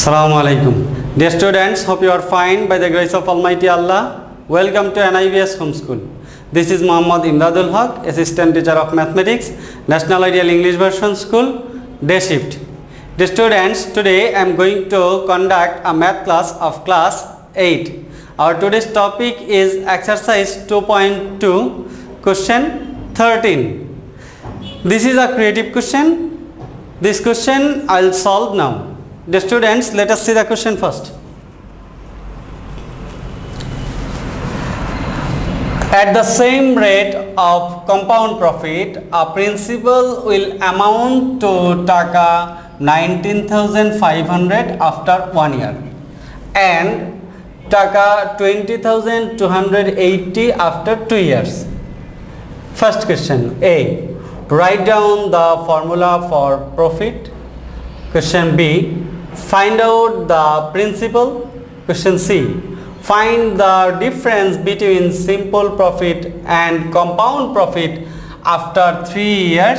Assalamu alaikum. Dear students, hope you are fine by the grace of Almighty Allah. Welcome to NIVS Homeschool. This is Muhammad Imdadul Haq, Assistant Teacher of Mathematics, National Ideal English Version School, Day Shift. Dear students, today I am going to conduct a math class of class 8. Our today's topic is exercise 2.2, question 13. This is a creative question. This question I will solve now. The students, let us see the question first. At the same rate of compound profit, a principal will amount to taka 19,500 after 1 year and taka 20,280 after 2 years. First question A. Write down the formula for profit. Question B. Find out the principal. Question C. Find the difference between simple profit and compound profit after 3 years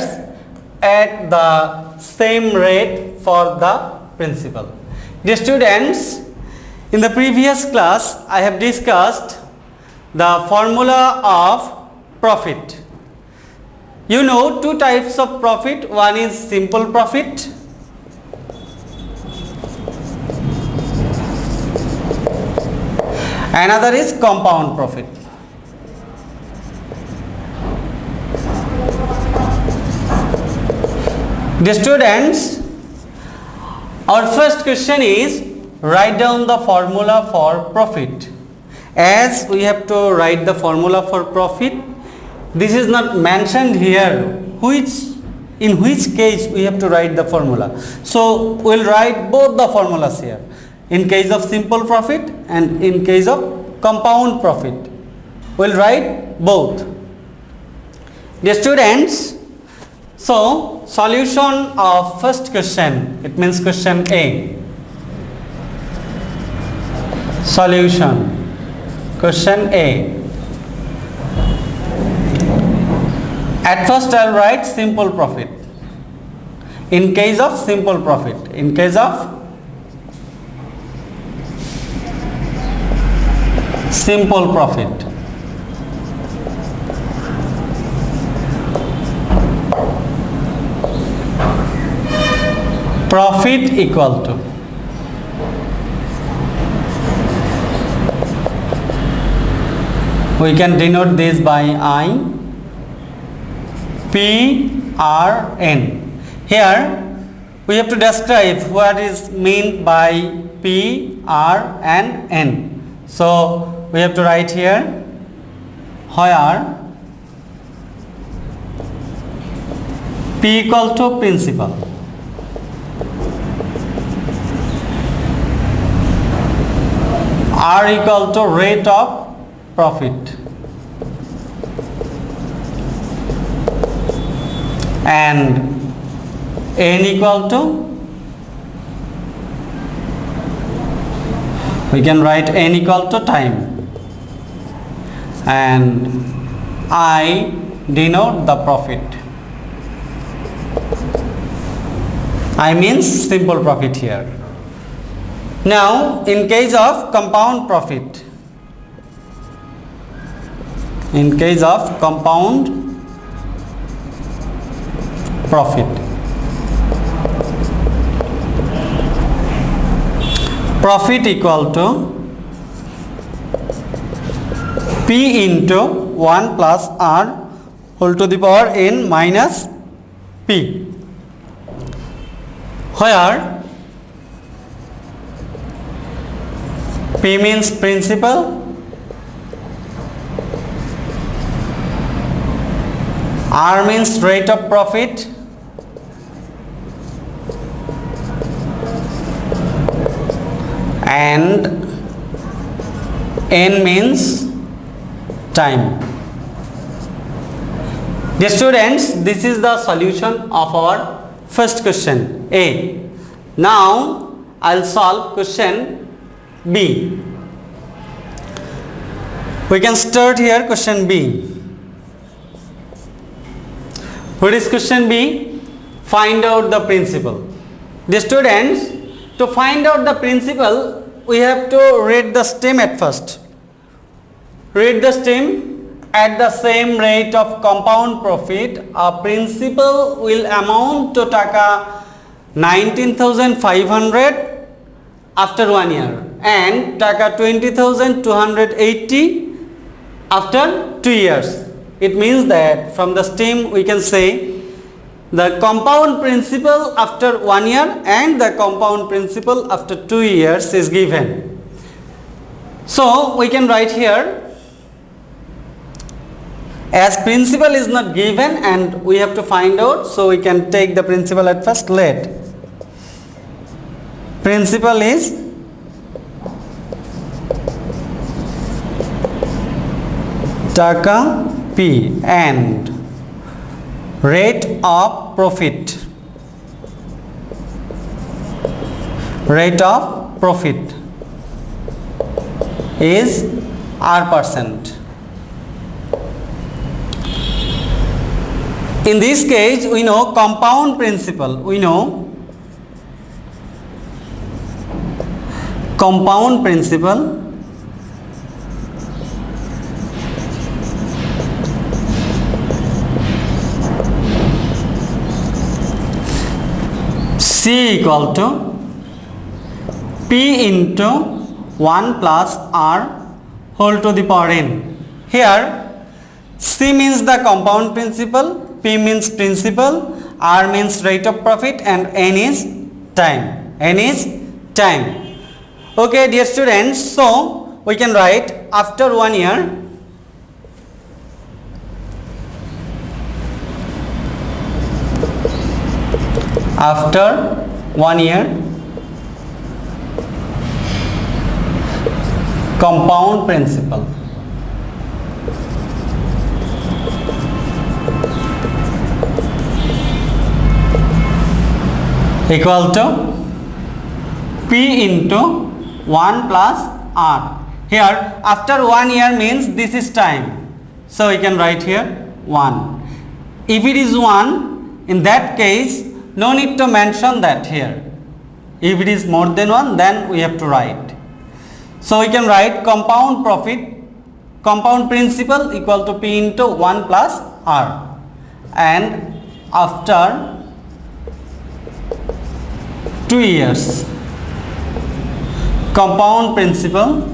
at the same rate for the principal. Dear students, in the previous class I have discussed the formula of profit. You know two types of profit. One is simple profit . Another is compound profit. The students, our first question is write down the formula for profit. As we have to write the formula for profit, this is not mentioned here in which case we have to write the formula. So we will write both the formulas here. In case of simple profit and in case of compound profit, we will write both. Dear students, so solution of first question, it means question A. Solution, question A. At first I will write simple profit. In case of simple profit, in case of simple profit, profit equal to we can denote this by I, P, R, N. Here we have to describe what is meant by P, R and N. So we have to write here where P equal to principal, R equal to rate of profit, and N equal to, we can write N equal to time, and I denote the profit. I means simple profit here. Now in case of compound profit, in case of compound profit, profit equal to P into 1 plus R whole to the power N minus P, where P means principal, R means rate of profit, and N means time. Dear students, this is the solution of our first question A. Now I will solve question B. We can start here question B. What is question B? Find out the principal. The students, To find out the principal, we have to read the stem at first. Read the stem. At the same rate of compound profit, a principal will amount to taka 19,500 after 1 year and taka 20,280 after 2 years. It means that from the stem we can say the compound principal after 1 year and the compound principal after 2 years is given. So we can write here, as principal is not given and we have to find out, so we can take the principal at first. Let principal is taka P and rate of profit, rate of profit is R%. In this case, we know compound principal, we know compound principal C equal to P into 1 plus R whole to the power n. Here C means the compound principal, P means principal, R means rate of profit and N is time. N is time. Okay dear students, so we can write after 1 year, after 1 year compound principal equal to P into 1 plus R. Here after 1 year means this is time, so we can write here 1. If it is 1, in that case no need to mention that here. If it is more than 1, then we have to write. So we can write compound profit, compound principal equal to P into 1 plus R, and after 2 years compound principal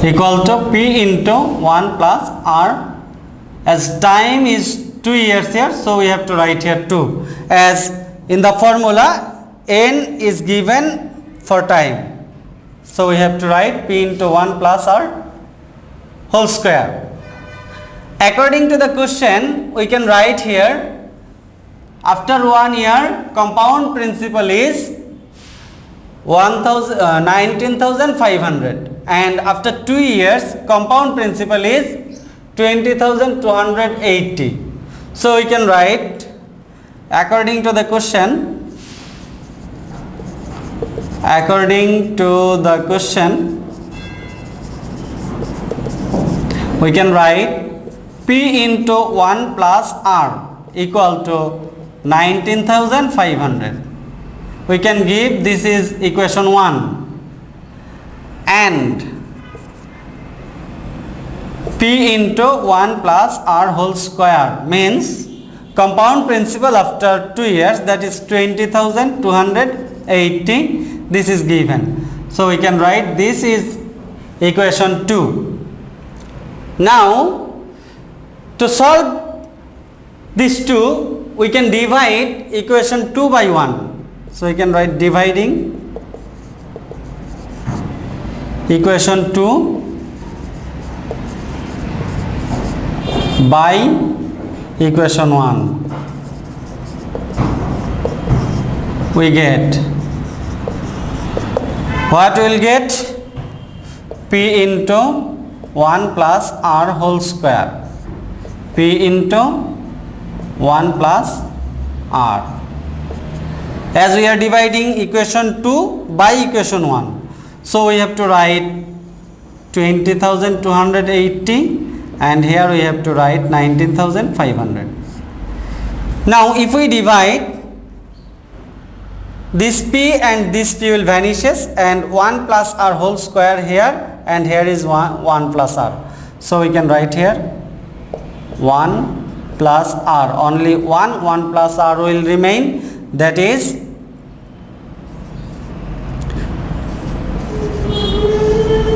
equal to P into 1 plus R. As time is 2 years here, so we have to write here 2. As in the formula N is given for time, so we have to write P into 1 plus R whole square. According to the question, we can write here after 1 year compound principal is 19,500 and after 2 years compound principal is 20,280. So we can write according to the question, we can write P into 1 plus R equal to 19,500. We can give, this is equation 1, and P into 1 plus R whole square means compound principal after 2 years, that is 20,280. This is given, so we can write this is equation 2. Now to solve these two, we can divide equation 2 by 1. So we can write dividing equation 2 by equation 1. We get, what we will get? P into 1 plus R whole square. P into 1 plus R. As we are dividing equation 2 by equation 1, so we have to write 20,280 and here we have to write 19,500. Now if we divide, this p and this p will vanishes, and 1 plus r whole square here, and here is 1 plus r. So we can write here 1 plus r, only 1 plus r will remain, that is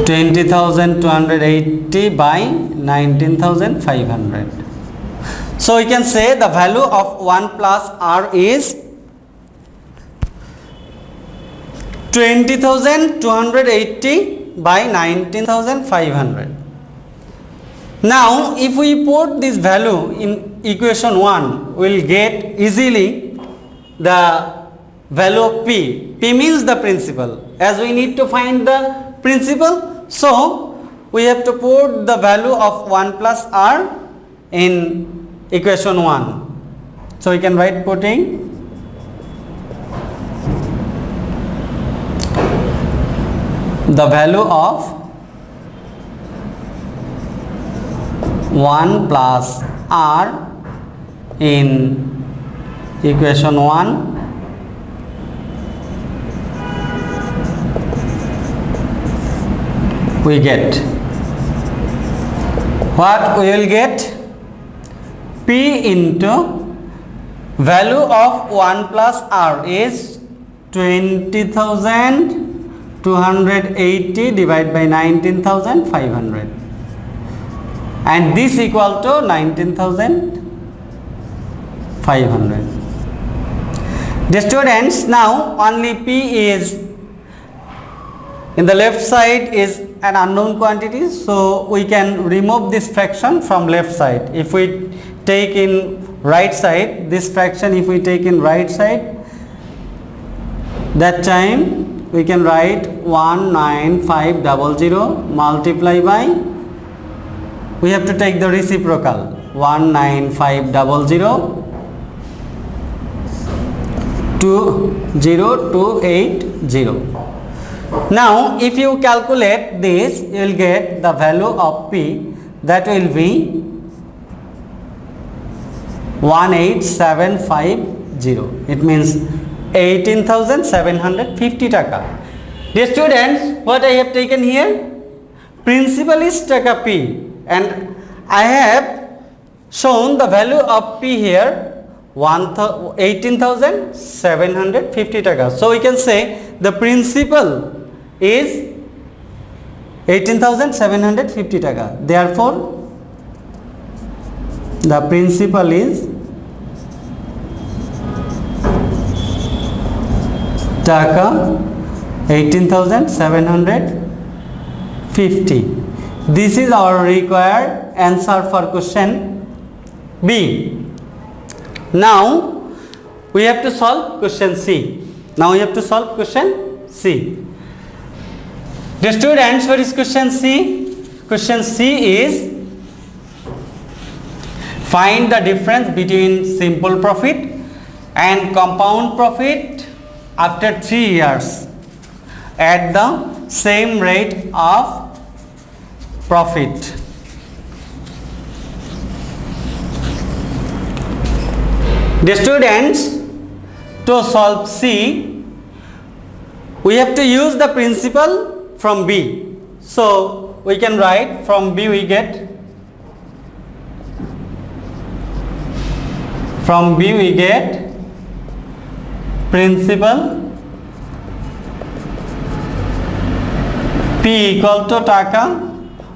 20,280 by 19,500. So we can say the value of 1 plus r is 20,280 by 19,500. Now if we put this value in equation 1, we will get easily the value of p. P means the principal. As we need to find the principal, so we have to put the value of 1 plus r in equation 1. So we can write putting the value of 1 plus r in equation 1, we get what we will get, p into value of 1 plus r is 20,280 divided by 19,500, and this equal to 19,500. The students, now only p is in the left side is an unknown quantity, so we can remove this fraction from left side. If we take in right side, this fraction if we take in right side, that time we can write 19500 multiply by, we have to take the reciprocal, 19500 20280. Now if you calculate this, you will get the value of p, that will be 18750. It means 18,750 taka. Dear students, what I have taken here, principal is taka p, and I have shown the value of p here 18,750 taka. So we can say the principal is 18,750 taka. Therefore, the principal is taka 18,750. This is our required answer for question B. Now we have to solve question C. The students, what is question C? Question C is find the difference between simple profit and compound profit after 3 years at the same rate of profit. The students, to solve C, we have to use the principal from B. So we can write from B we get principal P equal to taka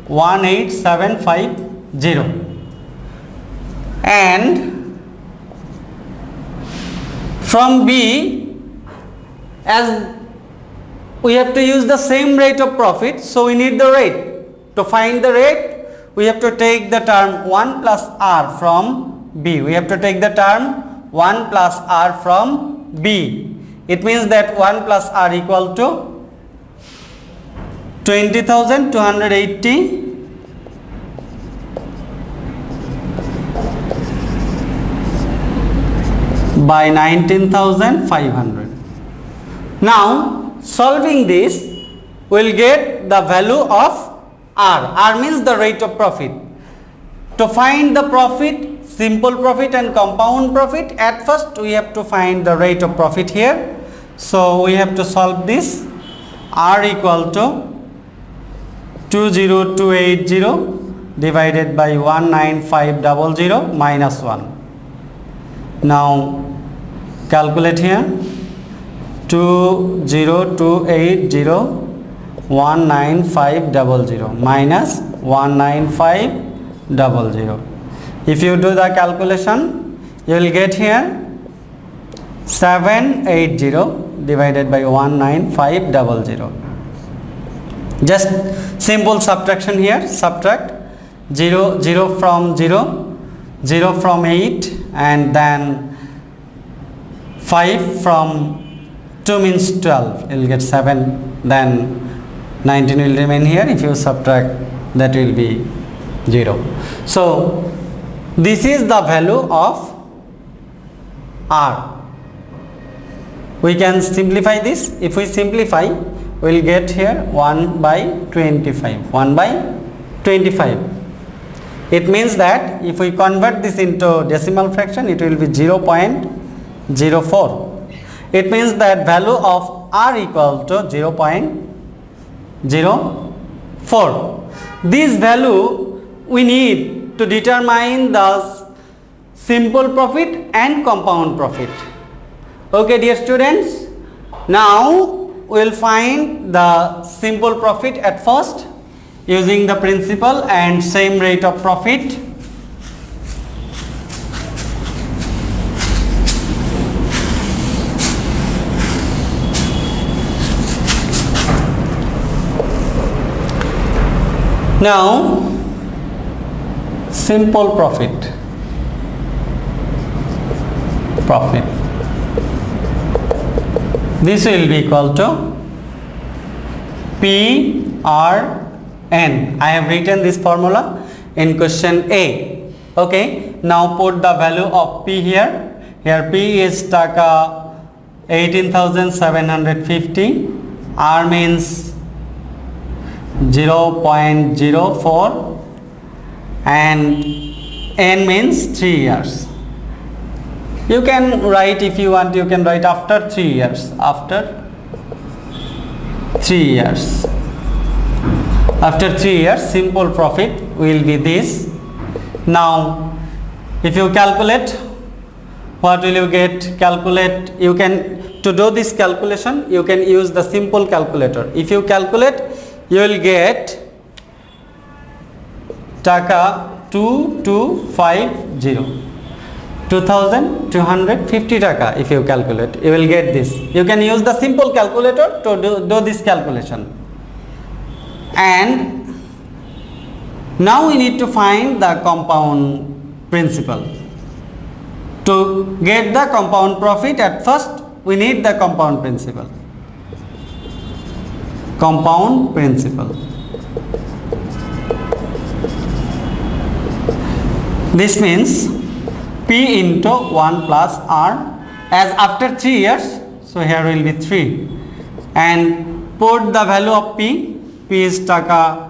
18750, and from B, as we have to use the same rate of profit, so we need the rate. To find the rate, we have to take the term 1 plus r from B. We have to take the term 1 plus r from B. It means that 1 plus r equal to 20,280 by 19,500. Now solving this, we will get the value of r. R means the rate of profit. To find the profit, simple profit and compound profit, at first we have to find the rate of profit here. So we have to solve this. R equal to 20280 divided by 19500 minus 1. Now calculate here. 20280 19500 minus 19500. If you do the calculation, you will get here 780 divided by 19500. Just simple subtraction here. Subtract 0 from 0, 0 from 8, and then 5 from 2 means 12. You will get 7. Then 19 will remain here. If you subtract, that will be 0. So this is the value of R. We can simplify this. If we simplify, we will get here 1 by 25. 1 by 25. It means that if we convert this into decimal fraction, it will be 0.04. It means that value of R equal to 0.04. This value we need to determine the simple profit and compound profit. Okay, dear students, now we will find the simple profit at first using the principal and same rate of profit. Now simple profit. This will be equal to PRN. I have written this formula in question A. Okay, now put the value of P here. Here P is taka 18,750. R means 0.04 and N means 3 years. You can write, if you want, you can write after 3 years. After 3 years. After 3 years, simple profit will be this. Now, if you calculate, what will you get? Calculate, you can, to do this calculation, you can use the simple calculator. If you calculate, you will get taka 2250. 2250 taka. If you calculate, you will get this. You can use the simple calculator to do this calculation. And now we need to find the compound principal. To get the compound profit, at first we need the compound principal. Compound principal. This means P into 1 plus R, as after 3 years, so here will be 3, and put the value of P. P is taka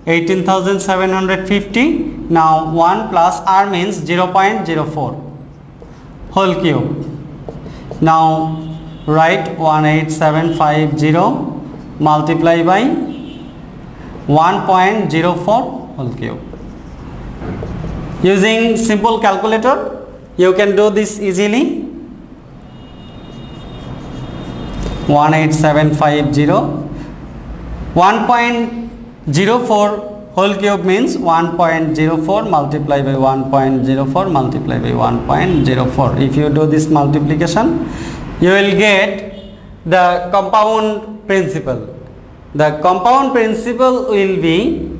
18,750. Now 1 plus R means 0.04 whole cube. Now write 18750 multiply by 1.04 whole cube. Using simple calculator, you can do this easily. 18750. 1.04 whole cube means 1.04 multiply by 1.04 multiply by 1.04. If you do this multiplication, you will get the compound principal. The compound principal will be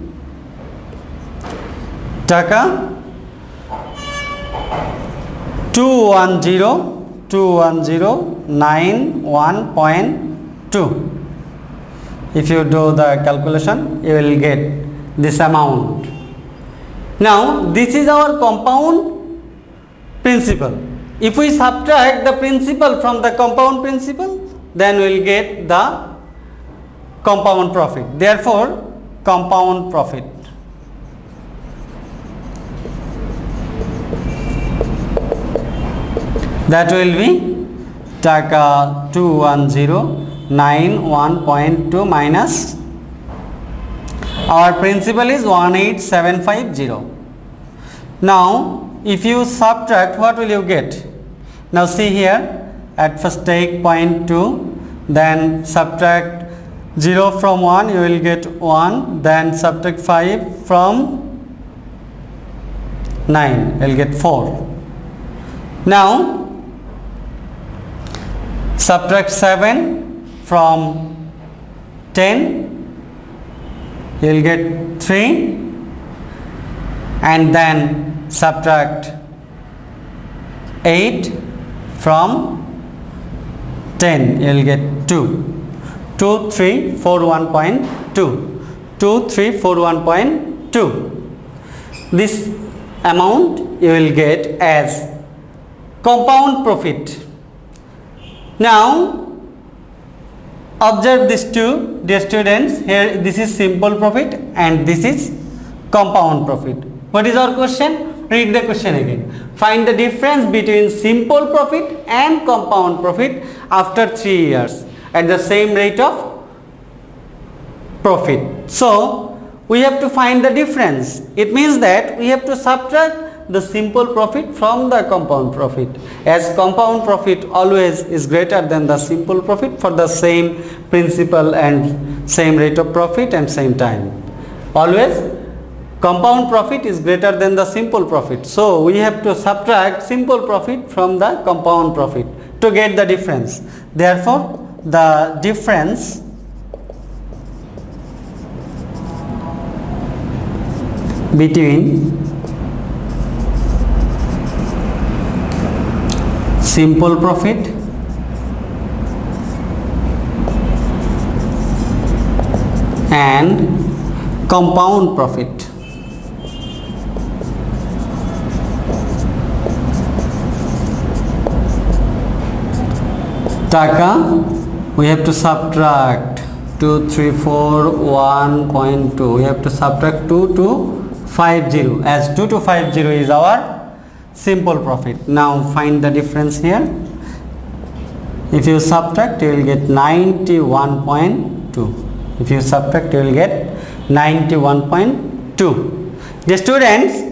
taka 21091.2. If you do the calculation, you will get this amount. Now this is our compound principal. If we subtract the principal from the compound principal, then we will get the compound profit. Therefore, compound profit. That will be taka 21091.2 minus our principal is 18750. Now if you subtract, what will you get? Now see here, at first take 0.2, then subtract 0 from 1, you will get 1, then subtract 5 from 9, you will get 4. Now subtract 7 from 10, you will get 3, and then subtract 8 from 10, you will get 2. 2341.2. 2341.2. This amount you will get as compound profit. Now observe these two, dear students. Here this is simple profit and this is compound profit. What is our question? Read the question again. Find the difference between simple profit and compound profit after 3 years at the same rate of profit. So we have to find the difference. It means that we have to subtract the simple profit from the compound profit, as compound profit always is greater than the simple profit for the same principal and same rate of profit and same time. Always compound profit is greater than the simple profit. So we have to subtract simple profit from the compound profit to get the difference. Therefore the difference between simple profit and compound profit taka, we have to subtract 2341.2. We have to subtract 2250, as 2250 is our simple profit. Now find the difference here. If you subtract, you will get 91.2. If you subtract, you will get 91.2. Dear students,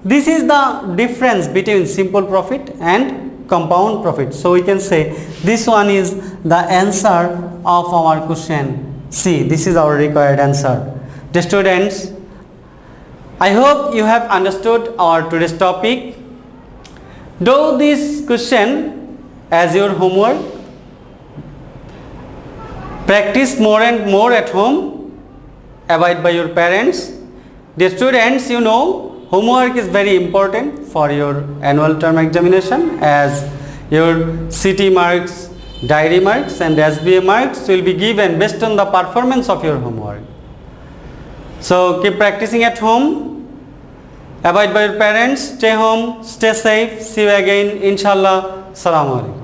this is the difference between simple profit and compound profit. So we can say this one is the answer of our question C. This is our required answer. Dear students, I hope you have understood our today's topic. Do this question as your homework. Practice more and more at home. Abide by your parents. Dear students, you know homework is very important for your annual term examination, as your CT marks, diary marks and SBA marks will be given based on the performance of your homework. So keep practicing at home. Abide by your parents. Stay home. Stay safe. See you again. Inshallah. Assalamu alaikum.